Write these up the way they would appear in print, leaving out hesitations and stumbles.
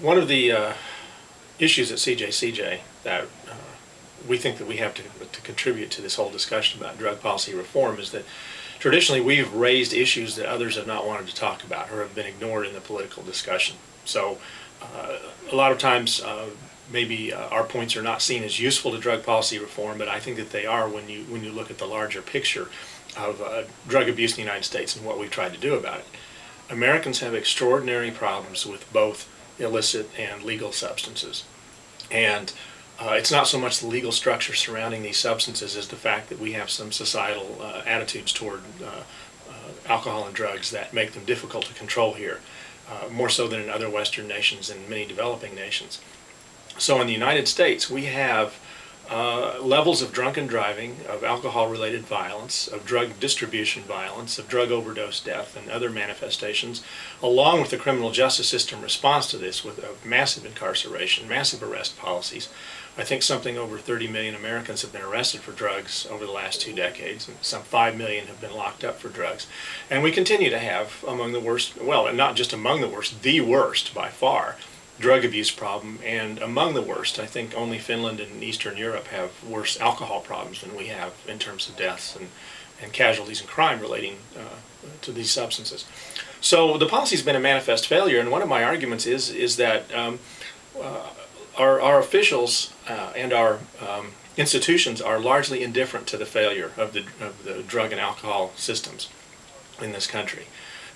One of the issues at CJCJ that we think that we have to contribute to this whole discussion about drug policy reform is that traditionally we've raised issues that others have not wanted to talk about or have been ignored in the political discussion. So a lot of times maybe our points are not seen as useful to drug policy reform, but I think that they are when you look at the larger picture of drug abuse in the United States and what we've tried to do about it. Americans have extraordinary problems with both illicit and legal substances. And it's not so much the legal structure surrounding these substances as the fact that we have some societal attitudes toward alcohol and drugs that make them difficult to control here, more so than in other Western nations and many developing nations. So in the United States, we have levels of drunken driving, of alcohol-related violence, of drug distribution violence, of drug overdose death, and other manifestations, along with the criminal justice system response to this with a massive incarceration, massive arrest policies. I think something over 30 million Americans have been arrested for drugs over the last 2 decades, and some 5 million have been locked up for drugs. And we continue to have among the worst, well, not just among the worst by far, drug abuse problem, and among the worst. I think only Finland and Eastern Europe have worse alcohol problems than we have in terms of deaths and casualties and crime relating to these substances. So the policy's been a manifest failure, and one of my arguments is that our officials and our institutions are largely indifferent to the failure of the drug and alcohol systems in this country.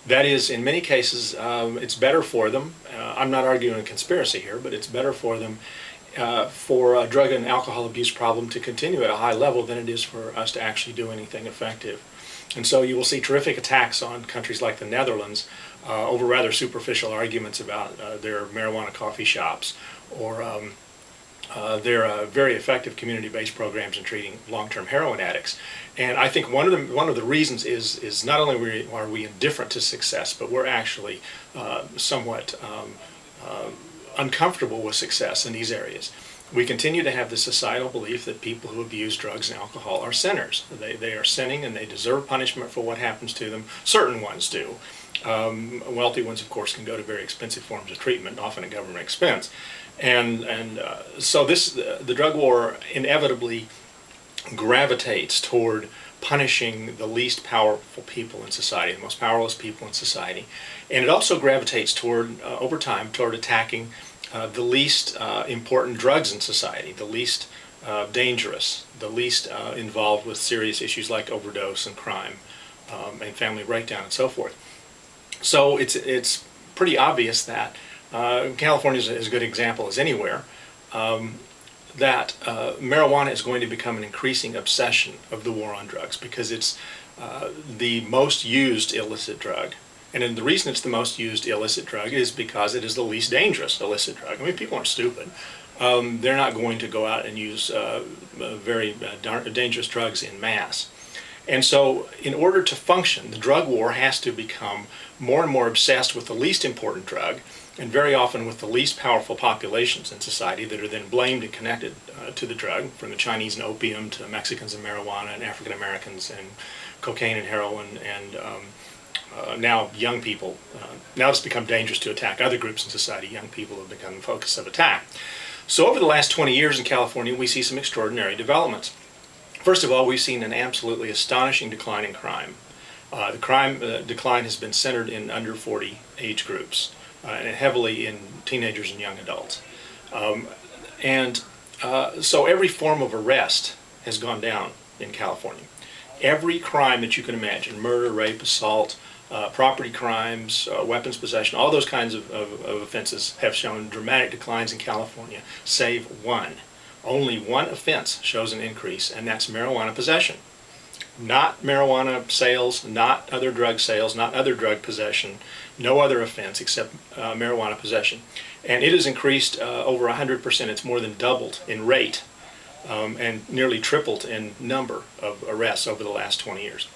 That is, in many cases, it's better for them. I'm not arguing a conspiracy here, but it's better for them for a drug and alcohol abuse problem to continue at a high level than it is for us to actually do anything effective. And so you will see terrific attacks on countries like the Netherlands over rather superficial arguments about their marijuana coffee shops or their very effective community-based programs in treating long-term heroin addicts. And I think one of the reasons is not only are we indifferent to success, but we're actually somewhat uncomfortable with success in these areas. We continue to have the societal belief that people who abuse drugs and alcohol are sinners. They are sinning and they deserve punishment for what happens to them. Certain ones do. Wealthy ones, of course, can go to very expensive forms of treatment, often at government expense. So the drug war inevitably gravitates toward punishing the least powerful people in society, the most powerless people in society. And it also gravitates toward, over time, toward attacking the least important drugs in society, the least dangerous, the least involved with serious issues like overdose and crime and family breakdown and so forth. So it's pretty obvious that California is as good an example as anywhere, that marijuana is going to become an increasing obsession of the war on drugs because it's the most used illicit drug. And the reason it's the most used illicit drug is because it is the least dangerous illicit drug. I mean, people aren't stupid. They're not going to go out and use very dangerous drugs in mass. And so in order to function, the drug war has to become more and more obsessed with the least important drug, and very often with the least powerful populations in society that are then blamed and connected to the drug, from the Chinese and opium to Mexicans and marijuana and African Americans and cocaine and heroin and now young people. Now it's become dangerous to attack other groups in society. Young people have become the focus of attack. So over the last 20 years in California, we see some extraordinary developments. First of all, we've seen an absolutely astonishing decline in crime. The crime decline has been centered in under 40 age groups, and heavily in teenagers and young adults. So every form of arrest has gone down in California. Every crime that you can imagine, murder, rape, assault, property crimes, weapons possession, all those kinds of offenses have shown dramatic declines in California, save one. Only one offense shows an increase, and that's marijuana possession. Not marijuana sales, not other drug sales, not other drug possession, no other offense except marijuana possession. And it has increased over 100%. It's more than doubled in rate and nearly tripled in number of arrests over the last 20 years.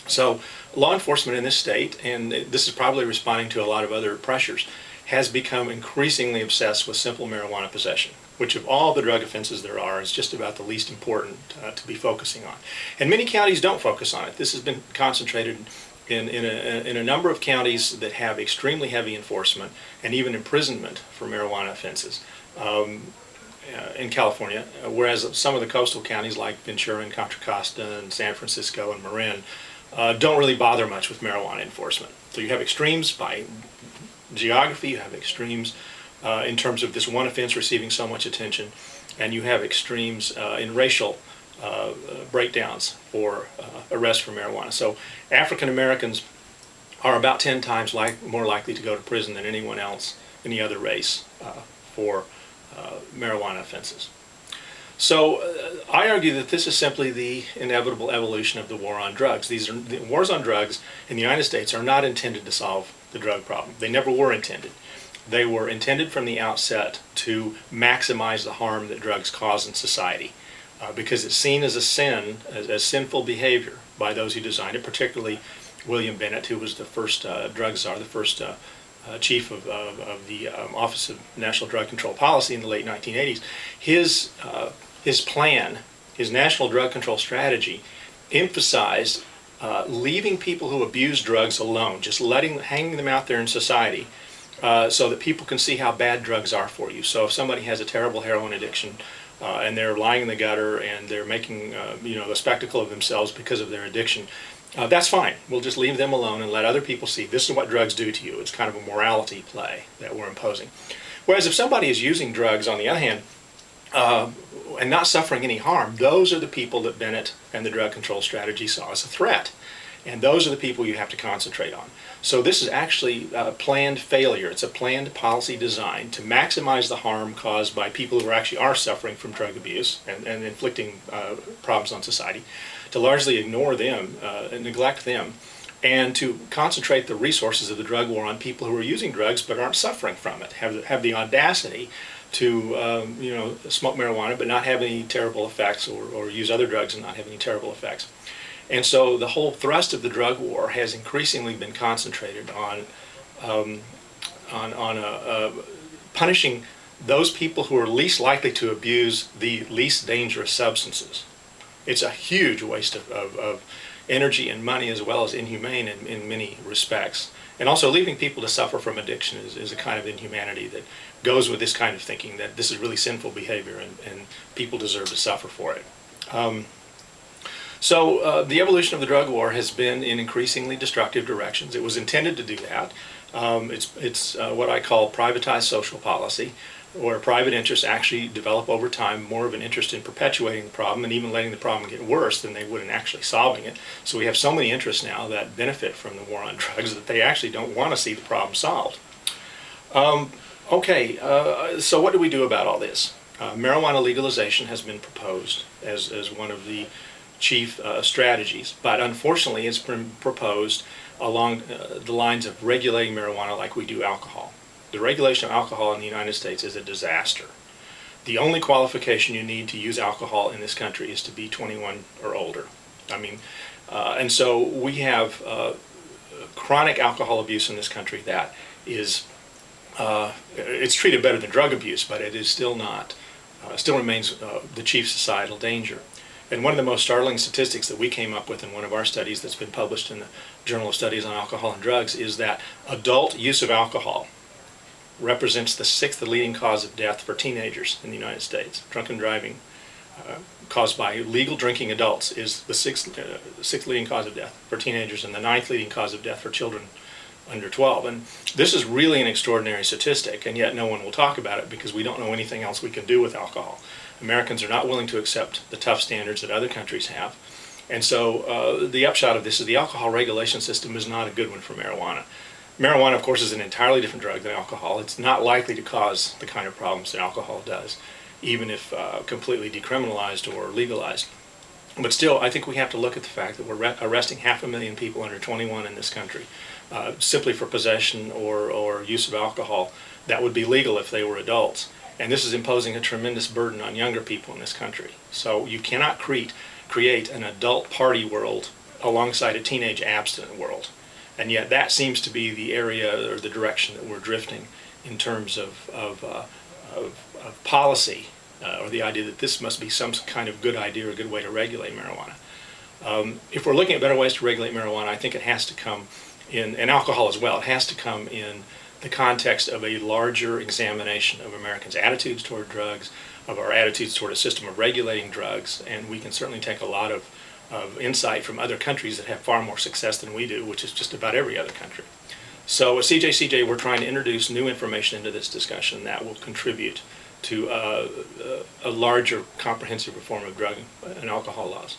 So law enforcement in this state, and this is probably responding to a lot of other pressures, has become increasingly obsessed with simple marijuana possession, which of all the drug offenses there are is just about the least important to be focusing on. And many counties don't focus on it. This has been concentrated in a number of counties that have extremely heavy enforcement and even imprisonment for marijuana offenses in California, whereas some of the coastal counties like Ventura and Contra Costa and San Francisco and Marin don't really bother much with marijuana enforcement. So you have extremes by geography, you have extremes in terms of this one offense receiving so much attention, and you have extremes in racial breakdowns for arrest for marijuana. So African Americans are about 10 times more likely to go to prison than anyone else, any other race, for marijuana offenses. So I argue that this is simply the inevitable evolution of the war on drugs. The wars on drugs in the United States are not intended to solve the drug problem. They never were intended. They were intended from the outset to maximize the harm that drugs cause in society, because it's seen as a sin, as sinful behavior by those who designed it, particularly William Bennett, who was the first drug czar, the first chief of the Office of National Drug Control Policy in the late 1980s. His plan, his national drug control strategy, emphasized leaving people who abuse drugs alone, just hanging them out there in society, so that people can see how bad drugs are for you. So if somebody has a terrible heroin addiction and they're lying in the gutter and they're making a spectacle of themselves because of their addiction, that's fine. We'll just leave them alone and let other people see this is what drugs do to you. It's kind of a morality play that we're imposing. Whereas if somebody is using drugs, on the other hand, and not suffering any harm, those are the people that Bennett and the drug control strategy saw as a threat. And those are the people you have to concentrate on. So this is actually a planned failure. It's a planned policy design to maximize the harm caused by people who actually are suffering from drug abuse and inflicting problems on society, to largely ignore them and neglect them, and to concentrate the resources of the drug war on people who are using drugs but aren't suffering from it, have the audacity to smoke marijuana but not have any terrible effects, or use other drugs and not have any terrible effects. And so the whole thrust of the drug war has increasingly been concentrated on punishing those people who are least likely to abuse the least dangerous substances. It's a huge waste of energy and money, as well as inhumane in many respects. And also leaving people to suffer from addiction is a kind of inhumanity that goes with this kind of thinking, that this is really sinful behavior and people deserve to suffer for it. So the evolution of the drug war has been in increasingly destructive directions. It was intended to do that. It's what I call privatized social policy, where private interests actually develop over time more of an interest in perpetuating the problem and even letting the problem get worse than they would in actually solving it. So we have so many interests now that benefit from the war on drugs that they actually don't want to see the problem solved. So what do we do about all this? Marijuana legalization has been proposed as one of the chief strategies, but unfortunately it's been proposed along the lines of regulating marijuana like we do alcohol. The regulation of alcohol in the United States is a disaster. The only qualification you need to use alcohol in this country is to be 21 or older. And so we have chronic alcohol abuse in this country that is, it's treated better than drug abuse, but it is still not, still remains the chief societal danger. And one of the most startling statistics that we came up with in one of our studies that's been published in the Journal of Studies on Alcohol and Drugs is that adult use of alcohol represents the 6th leading cause of death for teenagers in the United States. Drunken driving caused by legal drinking adults is the sixth leading cause of death for teenagers, and the 9th leading cause of death for children under 12. And this is really an extraordinary statistic, and yet no one will talk about it because we don't know anything else we can do with alcohol. Americans are not willing to accept the tough standards that other countries have. And so the upshot of this is the alcohol regulation system is not a good one for marijuana. Marijuana, of course, is an entirely different drug than alcohol. It's not likely to cause the kind of problems that alcohol does, even if completely decriminalized or legalized. But still, I think we have to look at the fact that we're arresting 500,000 people under 21 in this country simply for possession or use of alcohol that would be legal if they were adults. And this is imposing a tremendous burden on younger people in this country. So you cannot create an adult party world alongside a teenage abstinent world. And yet that seems to be the area or the direction that we're drifting in terms of policy, or the idea that this must be some kind of good idea or good way to regulate marijuana. If we're looking at better ways to regulate marijuana, I think it has to come in, and alcohol as well, it has to come in the context of a larger examination of Americans' attitudes toward drugs, of our attitudes toward a system of regulating drugs, and we can certainly take a lot of insight from other countries that have far more success than we do, which is just about every other country. So at CJCJ, we're trying to introduce new information into this discussion that will contribute to a larger comprehensive reform of drug and alcohol laws.